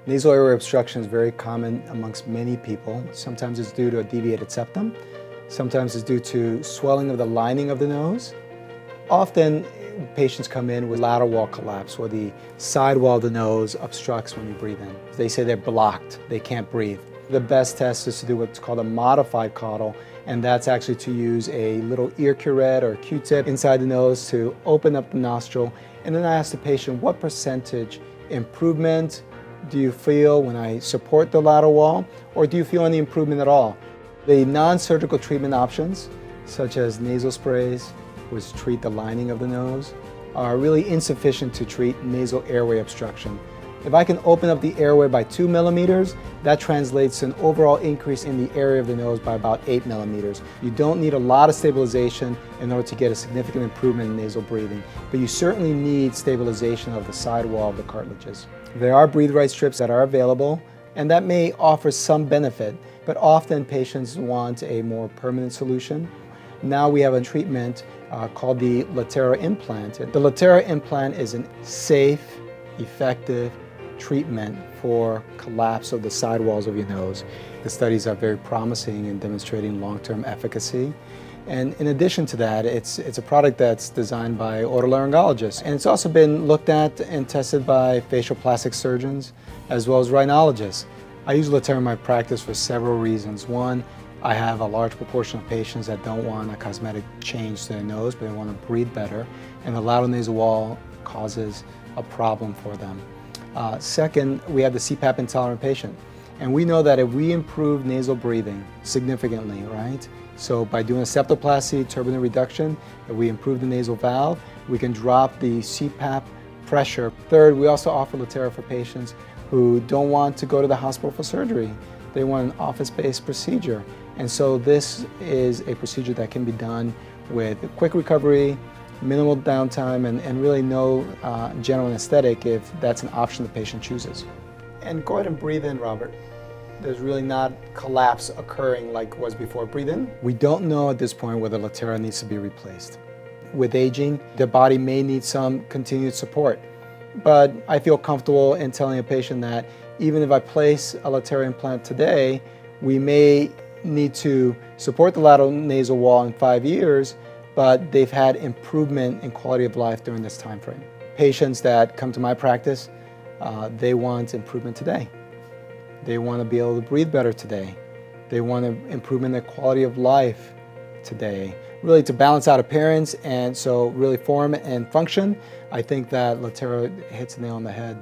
Nasal airway obstruction is very common amongst many people. Sometimes it's due to a deviated septum. Sometimes it's due to swelling of the lining of the nose. Often patients come in with lateral wall collapse where the side wall of the nose obstructs when you breathe in. They say they're blocked, they can't breathe. The best test is to do what's called a modified caudal, and that's actually to use a little ear curette or Q-tip inside the nose to open up the nostril. And then I ask the patient, what percentage improvement do you feel when I support the lateral wall, or do you feel any improvement at all? The non-surgical treatment options, such as nasal sprays, which treat the lining of the nose, are really insufficient to treat nasal airway obstruction. If I can open up the airway by 2 millimeters, that translates to an overall increase in the area of the nose by about 8 millimeters. You don't need a lot of stabilization in order to get a significant improvement in nasal breathing, but you certainly need stabilization of the side wall of the cartilages. There are breathe right strips that are available, and that may offer some benefit, but often patients want a more permanent solution. Now we have a treatment called the Latera implant. The Latera implant is a safe, effective treatment for collapse of the side walls of your nose. The studies are very promising in demonstrating long-term efficacy. And in addition to that, it's a product that's designed by otolaryngologists. And it's also been looked at and tested by facial plastic surgeons as well as rhinologists. I use Latera in my practice for several reasons. One, I have a large proportion of patients that don't want a cosmetic change to their nose, but they want to breathe better, and the lateral nasal wall causes a problem for them. Second, we have the CPAP intolerant patient, and we know that if we improve nasal breathing significantly, right? So by doing a septoplasty, turbinate reduction, if we improve the nasal valve, we can drop the CPAP pressure. Third, we also offer Latera for patients who don't want to go to the hospital for surgery. They want an office-based procedure. And so this is a procedure that can be done with quick recovery, minimal downtime, and really no general anesthetic if that's an option the patient chooses. And go ahead and breathe in, Robert. There's really not collapse occurring like was before. Breathe in. We don't know at this point whether Latera needs to be replaced. With aging, the body may need some continued support. But I feel comfortable in telling a patient that even if I place a Latera implant today, we may need to support the lateral nasal wall in 5 years, but they've had improvement in quality of life during this time frame. Patients that come to my practice, they want improvement today. They want to be able to breathe better today. They want an improvement in their quality of life today. Really to balance out appearance and so really form and function, I think that Latera hits the nail on the head.